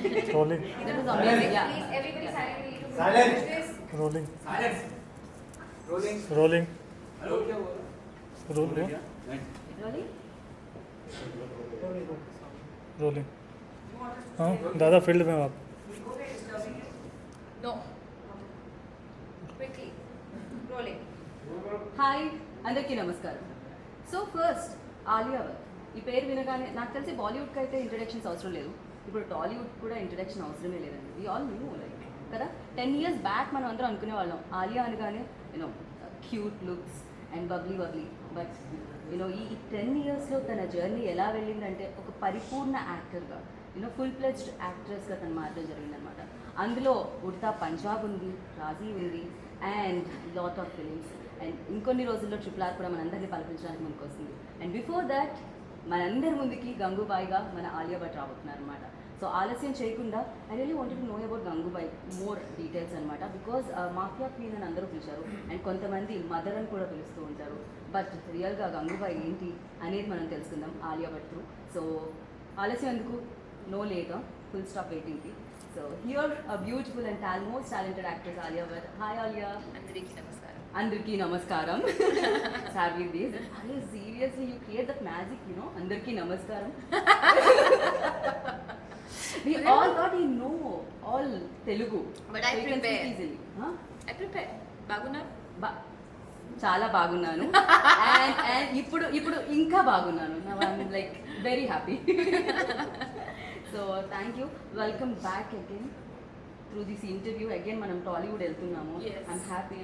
Rolling. That was amazing. Yeah. Please, everybody silently. Silence. Rolling. Silence. Rolling. Rolling. Hello. Roll. Yeah. Really? Rolling. हाँ दादा field में हो आप. No. Quickly. Rolling. Hi అందరికీ నమస్కారం. So first Alia Bhatt. ఈ పేరు వినగానే నాకు తెలిసి బాలీవుడ్కి అయితే ఇంట్రడక్షన్స్ అవసరం లేదు, ఇప్పుడు టాలీవుడ్ కూడా ఇంట్రడక్షన్ అవసరమే లేదండి. వీ ఆల్ న్యూ లైక్ కదా. 10 years బ్యాక్ మనం అందరం అనుకునే వాళ్ళం ఆలియా అనగానే you know cute looks and bubbly but you know ఈ 10 yearsలో తన జర్నీ ఎలా వెళ్ళిందంటే ఒక పరిపూర్ణ యాక్టర్గా ఫుల్ ప్లెజ్డ్ యాక్ట్రెస్గా తను మారడం జరిగిందనమాట. అందులో ఉడతా పంజాబ్ ఉంది, రాజీ ఉంది and lot of films. And ఇంకొన్ని రోజుల్లో RRR కూడా మనందరినీ పలకరించడానికి ముందుకు వస్తుంది. అండ్ బిఫోర్ దాట్ మనందరి ముందుకి గంగూబాయిగా మన ఆలియా భట్ రాబోతున్నారు అనమాట. సో ఆలస్యం చేయకుండా I really wanted to know about Gangubai more details అనమాట. బికాజ్ మాఫియా క్వీన్ అని అందరూ పిలిచారు అండ్ కొంతమంది మదర్ అని కూడా పిలుస్తూ ఉంటారు. బట్ రియల్గా గంగూబాయ్ ఏంటి అనేది మనం తెలుసుకుందాం ఆలియా భట్ త్రూ. సో ఆలస్యం ఎందుకు, నో లేటర్, ఫుల్ స్టాప్ వెయిటింగ్కి. So here a beautiful and most talented actress Alia Bhatt. Hi Alia. అందరికీ నమస్కారం. సార్ విత్ దిస్ అరే seriously you create that magic అందరికీ నమస్కారం. We all got all Telugu. But I prepare. Easily. Huh? I prepare. బాగున్నారు? చాలా బాగున్నాను. and ఇప్పుడు ఇంకా బాగున్నాను. Now I'm like very happy. So thank you. Welcome back again through this interview. Again మనం టాలీవుడ్ వెళ్తున్నాము. Yes. I'm happy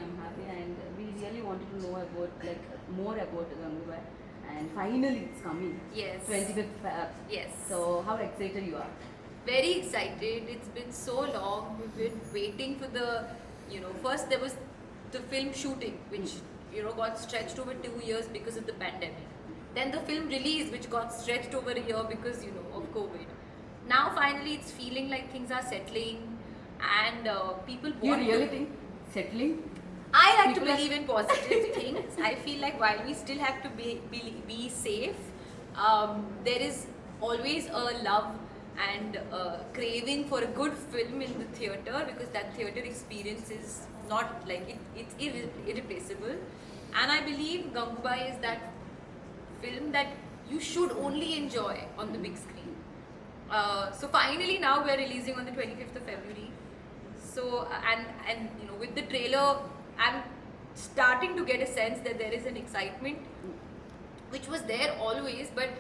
and we really wanted to know about like more about Gangubhai and finally it's coming. Yes. 25th Feb. Yes. So how excited you are? Very excited. It's been so long. We've been waiting for the, first there was the film shooting, which, got stretched over 2 years because of the pandemic. Then the film release, which got stretched over a year because, of COVID. Now finally it's feeling like things are settling and people want You really think settling? I like to People believe in positive things. I feel like while we still have to be safe, there is always a love and craving for a good film in the theatre, because that theatre experience is not like it's irreplaceable. And I believe Gangubhai is that film that you should only enjoy on the big screen. So finally now we're releasing on the 25th of February. So and with the trailer I'm starting to get a sense that there is an excitement which was there always, but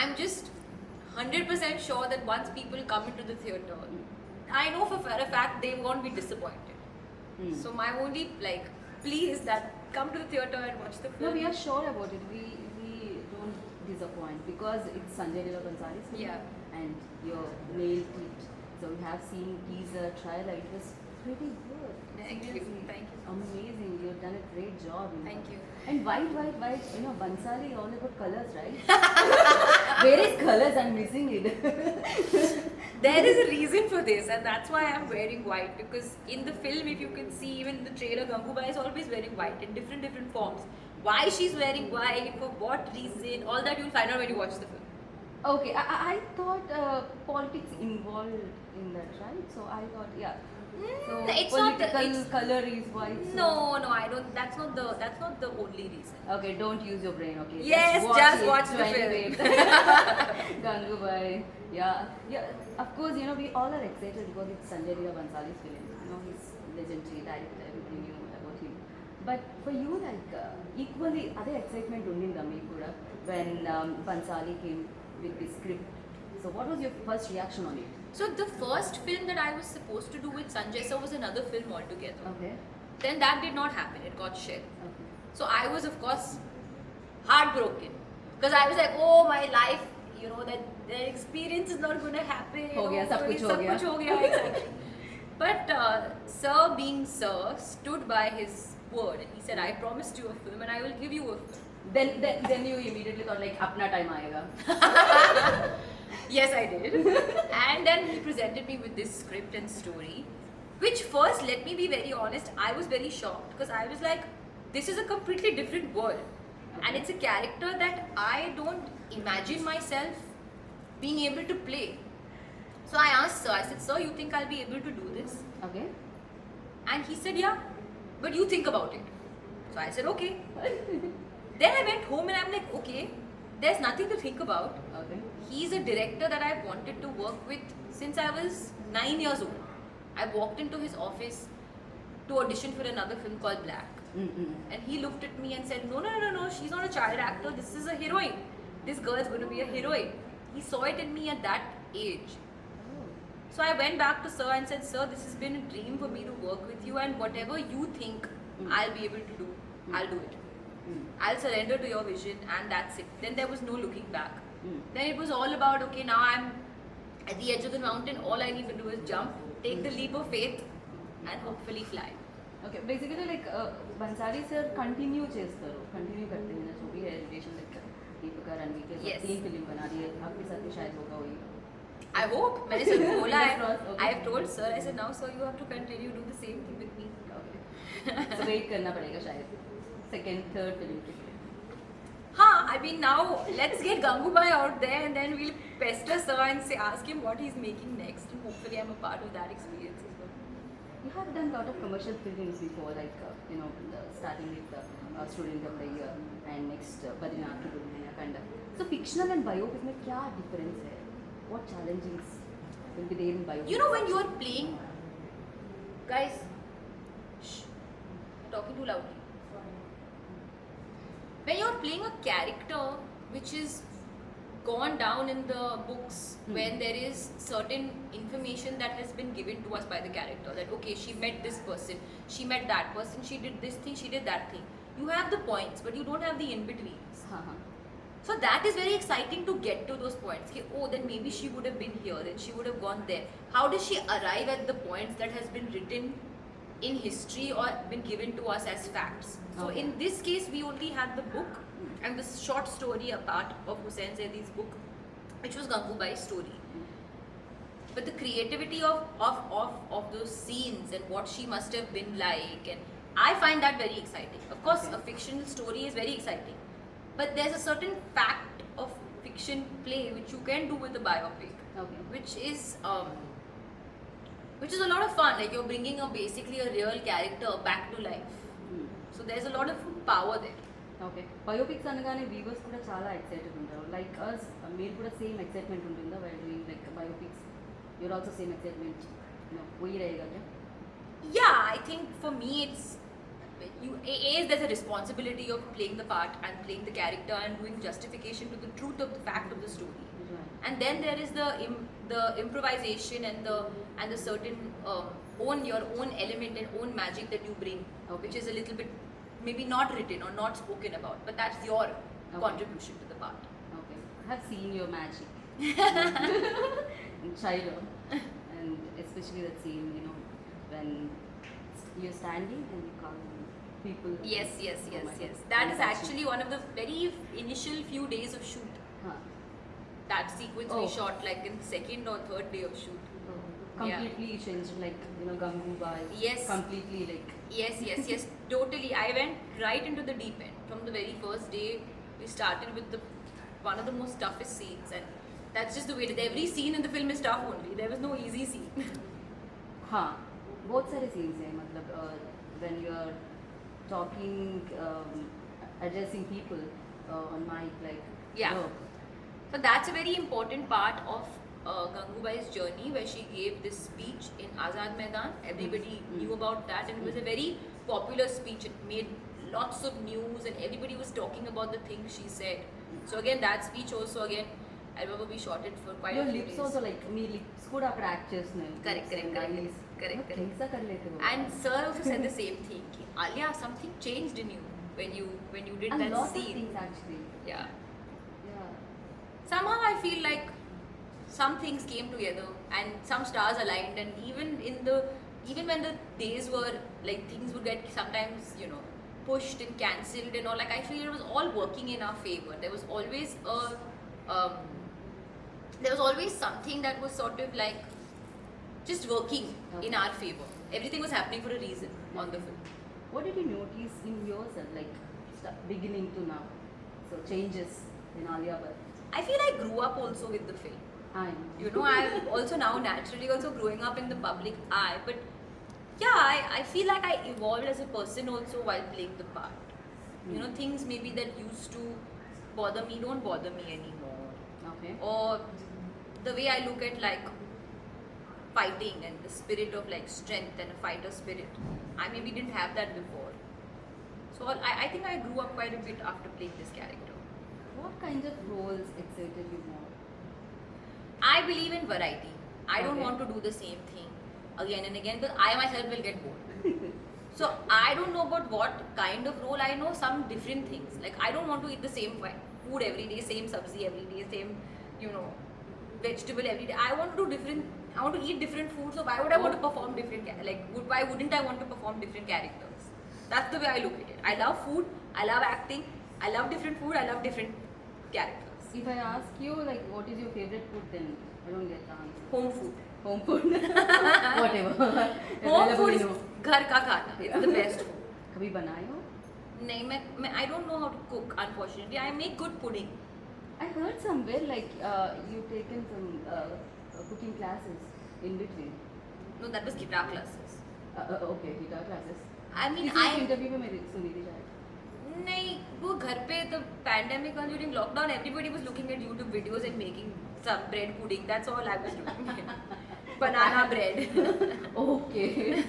I'm just 100% sure that once people come into the theatre, I know for a fact they won't be disappointed. So my only plea is that come to the theatre and watch the film. No, we are sure about it. We don't disappoint because it's Sanjay Leela Bhansali's film. Yeah. And your nailed it. So we have seen teaser, trailer. It was pretty good. Thank you. Seriously. Thank you. Amazing. You've done a great job. Thank you. And white. Bhansali all about colors, right? Where is colors? I'm missing it. There is a reason for this, and that's why I'm wearing white, because in the film, if you can see, even in the trailer, Gangubhai is always wearing white in different forms. Why she's wearing white, for what reason, all that you'll find out when you watch the film. Okay, I thought politics involved in that, right? So I thought, yeah. So It's not political color is white. So No, I don't. That's not the only reason. Okay, don't use your brain. Okay. Yes, just watch the film. Gangubhai. Yeah. Of course, we all are excited because it's Sanjay Leela Bhansali's film. He's legendary director. We knew about him. But for you, equally, other excitement undinda meeku kuda when Bhansali came with this script. So, what was your first reaction on it? So the first film that I was supposed to do with Sanjay sir was another film altogether. Okay. Then that did not happen. It got shelved. Okay. So I was, of course, heartbroken, because I was like, oh, my life, that the experience is not going to happen. Ho gaya, sab kuch ho gaya. Exactly. But sir, being sir, stood by his word, and he said, I promised you a film and I will give you a film. Then you immediately thought like, apna time aayega. Yes, I did. And then he presented me with this script and story, which first, let me be very honest, I was very shocked, because I was like, this is a completely different world. Okay. And it's a character that I don't imagine myself being able to play. So I asked said, sir, you think I'll be able to do this? Okay. And he said, yeah, but you think about it. So I said, okay. Then I went home and I'm like, okay, there's nothing to think about. Okay. He's a director that I've wanted to work with since I was 9 years old. I walked into his office to audition for another film called Black. And he looked at me and said, no, she's not a child actor, this is a heroine. This girl is going to be a heroine. He saw it in me at that age. So I went back to sir and said, sir, this has been a dream for me to work with you, and whatever you think I'll be able to do, I'll do it. I'll surrender to your vision, and that's it. Then there was no looking back. Then it was all about, okay, now I'm at the edge of the mountain, all I need to do is jump, take the leap of faith, and hopefully fly. Okay, basically like Bhansali sir continue करते हैं ना जो भी है relation like Deepika Ranveer के Yes. साथ 3 film बना रही है आपके साथ भी शायद होगा वही. I hope. मैंने सर को बोला है. Okay. I have told sir, I said, now sir, you have to continue do the same thing with me. Okay. So wait करना पड़ेगा शायद second third film के लिए. हाँ, I mean now let's get Gangubhai out there and then we'll pester sir and say, ask him what he's making next, and hopefully I'm a part of that experience as well. You have done a lot of commercial films before, like starting with Student of the Year and next Badrinath to Dulhania kind of. So fictional and biopic में क्या difference है? What challenges will be there in biopic? You know, when you are playing, guys, shh, talking too loudly. When you're playing a character which is gone down in the books, when there is certain information that has been given to us by the character, that okay, she met this person, she met that person, she did this thing, she did that thing. You have the points, but you don't have the in-betweens. So that is very exciting to get to those points. Okay, oh, then maybe she would have been here, then she would have gone there. How does she arrive at the points that has been written in history or been given to us as facts? So in this case, we only had the book and the short story, a part of Hussain Zaidi's book, which was Gangubhai's story. But the creativity of those scenes and what she must have been like, and I find that very exciting. Of course, a fictional story is very exciting, but there's a certain fact of fiction play which you can do with a biopic, which is a lot of fun. Like you're bringing basically a real character back to life. So there's a lot of power there. Okay biopics అనగానే viewers కూడా చాలా excited ఉంటారు like us మీరు కూడా same excitement ఉంటుందా while doing like biopics your also same excitement वही रहेगा क्या? Yeah, I think for me it's there's a responsibility of playing the part and playing the character and doing justification to the truth of the fact of the story. And then there is the improvisation and the certain your own element and own magic that you bring, which is a little bit maybe not written or not spoken about, but that's your contribution to the part. Okay, I have seen your magic in childhood, and especially that scene, when you're standing and you call people. Yes. That is actually one of the very initial few days of shoot. That sequence we shot like in second or third day of shoot. Completely changed, like Gangubhai. Yes. Completely like. Yes. Totally. I went right into the deep end. From the very first day, we started with one of the most toughest scenes, and that's just the way that every scene in the film is tough only. There was no easy scene. हाँ बहुत सारे scenes हैं मतलब when you are talking addressing people on mic like So that's a very important part of Gangubhai's journey, where she gave this speech in Azad Maidan. Everybody knew about that, and it was a very popular speech. It made lots of news and everybody was talking about the things she said. So again, that speech also again, I remember we shot it for quite your a few lips days. also like me lips కూడా అక్కడ act చేస్తున్నాయి Correct. తెలుసా కర్లేతే And sir also said the same thing. Alia, something changed in you when you did that lot scene. of things actually. Yeah. Somehow I feel like some things came together and some stars aligned, and even when the days were like things would get sometimes pushed and cancelled and all, like I feel it was all working in our favor. There was always something that was sort of like just working in our favor. Everything was happening for a reason on the film. What did you notice in yourself, like beginning to now? So changes in Alia Bhatt. I feel I grew up also with the film. I know. You know, I'm also now naturally also growing up in the public eye, but yeah, I feel like I evolved as a person also while playing the part. You know, things maybe that used to bother me don't bother me anymore. Okay. Or the way I look at like fighting and the spirit of like strength and a fighter spirit, I maybe didn't have that before. So I think I grew up quite a bit after playing this character. What kind of roles excited you more? I believe in variety. I don't Okay. want to do the same thing again and again because I myself will get bored. So I don't know about what kind of role. I know some different things. Like I don't want to eat the same food every day, same sabzi every day, same, you know, vegetable every day. I want to do different. I want to eat different food. So why would I want to perform different? Why wouldn't I want to perform different characters? That's the way I look at it. I love food. I love acting. I love different food. I love different characters. If I ask you, like, what is your favorite food, then I don't get the answer. Home food. Home food. Whatever. Home Available, food you is know. घर का खाना. It's the best food. कभी बनाए हो? नहीं मैं I don't know how to cook unfortunately. I make good pudding. I heard somewhere like you've taken some cooking classes in between. No, that was guitar classes. Okay, guitar classes. I mean किसी I interview में मेरी सुनी थी शायद. नहीं वो घर पे the pandemic and during lockdown everybody was looking at YouTube videos and making some bread pudding. That's all I was doing. Banana bread. Okay.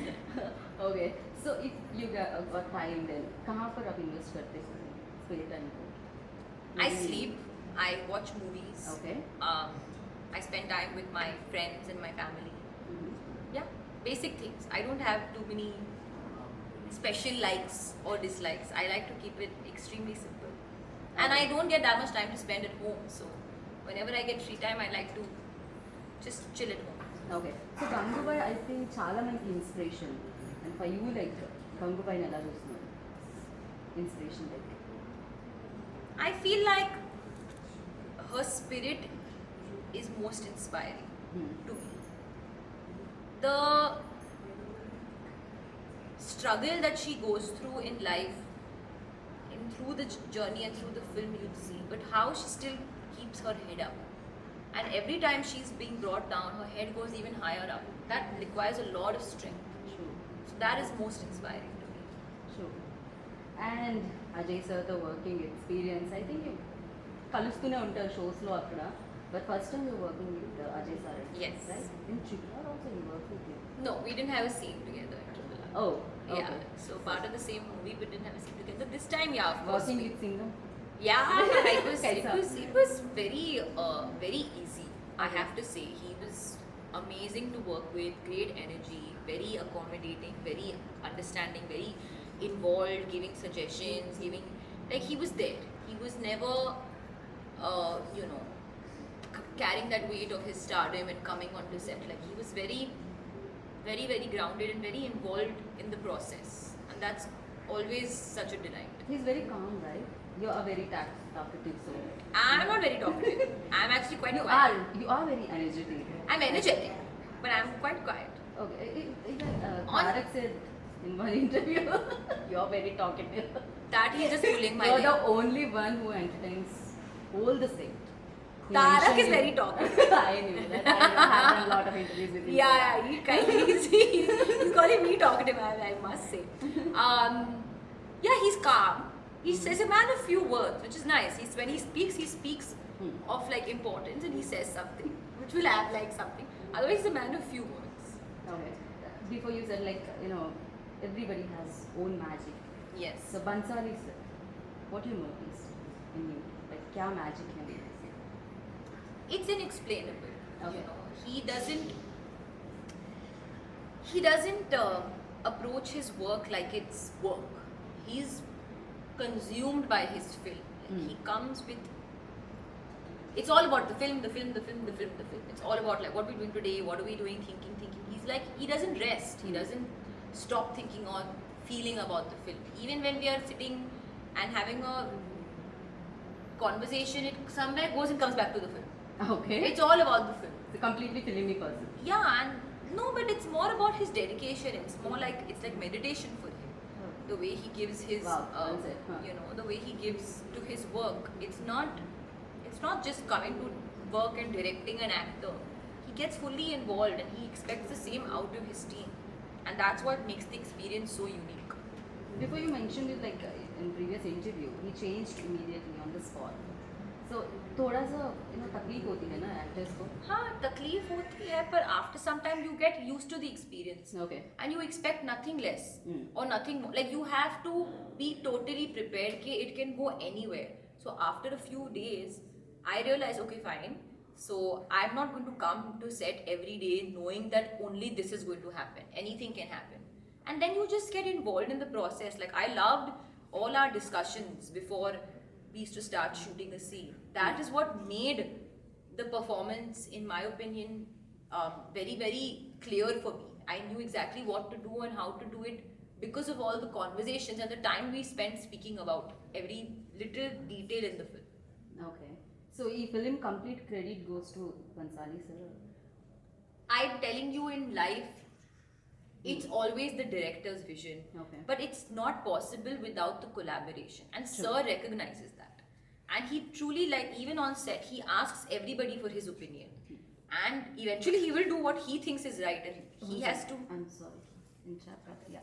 Okay. So if you got time then कहाँ पर आप invest करते हो spare time को? I sleep. I watch movies. Okay. I spend time with my friends and my family. Mm-hmm. Yeah, basic things. I don't have too many special likes or dislikes. I like to keep it extremely simple. And I don't get that much time to spend at home. So whenever I get free time, I like to just chill at home. Okay. So Gangubhai, I think చాలా మందికి inspiration. And for you, like Gangubhai ఎలా చూస్తున్నారు? Inspiration like. I feel like her spirit is most inspiring to me. The struggle that she goes through in life, through the journey and through the film you'd see, but how she still keeps her head up. And every time she's being brought down, her head goes even higher up. That requires a lot of strength. True. So that is most inspiring to me. True. And Ajay sir, the working experience, I think you కలుస్తూనే ఉంటారు షోస్లో అక్కడ but first time you working with Ajay sir Yes. Right in triple also you work with you No, we didn't have a scene together in Triple R. Oh Yeah, so part of the same movie, but didn't have a scene together. This time, yeah, of course. Working with Singham Yeah, Kaisa? it was very easy. I have to say, he was amazing to work with. Great energy, very accommodating, very understanding, very involved, giving suggestions, he was there. He was never, carrying that weight of his stardom and coming onto set. Like he was very, very, very grounded and very involved in the process, and that's always such a delight. He's very calm right you are very talkative so I'm not very talkative. I'm actually quite you quiet. Are very energetic I'm energetic, but I'm quite quiet. okay Tarak said in one interview you are very talkative That he's just pulling my you're the leg. only one who entertains all the set. He Tarak mentioned is you. very talkative. I knew that. I have done a lot of interviews with him. He's calling me talkative, I must say. He's calm. He's a man of few words, which is nice. When he speaks of like importance and he says something, which will have like something. Otherwise, he's a man of few words. Okay. Before you said like, everybody has own magic. Yes. So Bansali sir, what do you notice in you? Like, kya magic hai? It's inexplainable. Okay. He doesn't approach his work like it's work. He's consumed by his film. He comes with, it's all about the film. It's all about like what we're doing today, what are we doing, thinking. He's like, he doesn't rest. He doesn't stop thinking or feeling about the film. Even when we are sitting and having a conversation, it somewhere goes and comes back to the film. Okay. It's all about the film. It's a completely filmy person. Yeah, and no, but it's more about his dedication. It's more like, it's like meditation for him. The way he gives his, Wow, well said, huh. the way he gives to his work. It's not just coming to work and directing an actor, he gets fully involved and he expects the same out of his team. And that's what makes the experience so unique. Before you mentioned it, like in previous interview, he changed immediately on the spot. So थोड़ा सा तकलीफ होती है ना actors को. हाँ तकलीफ होती है पर after some time you get used to the experience. Okay. And you expect nothing less or nothing more. Like you have to be totally prepared कि it can go anywhere. So after a few days, I realized, okay, fine. So I'm not going to come to set every day knowing that only this is going to happen. Anything can happen. And then you just get involved in the process. Like I loved all our discussions before we used to start shooting a scene. That is what made the performance, in my opinion, very, very clear for me. I knew exactly what to do and how to do it because of all the conversations and the time we spent speaking about every little detail in the film. Okay. So this film complete credit goes to Bansali sir. I'm telling you, in life, it's always the director's vision. Okay. But it's not possible without the collaboration. And Sir recognizes that. And he truly, like, even on set, he asks everybody for his opinion. And eventually he will do what he thinks is right. And he has to... I'm sorry. Interrupt. Yeah.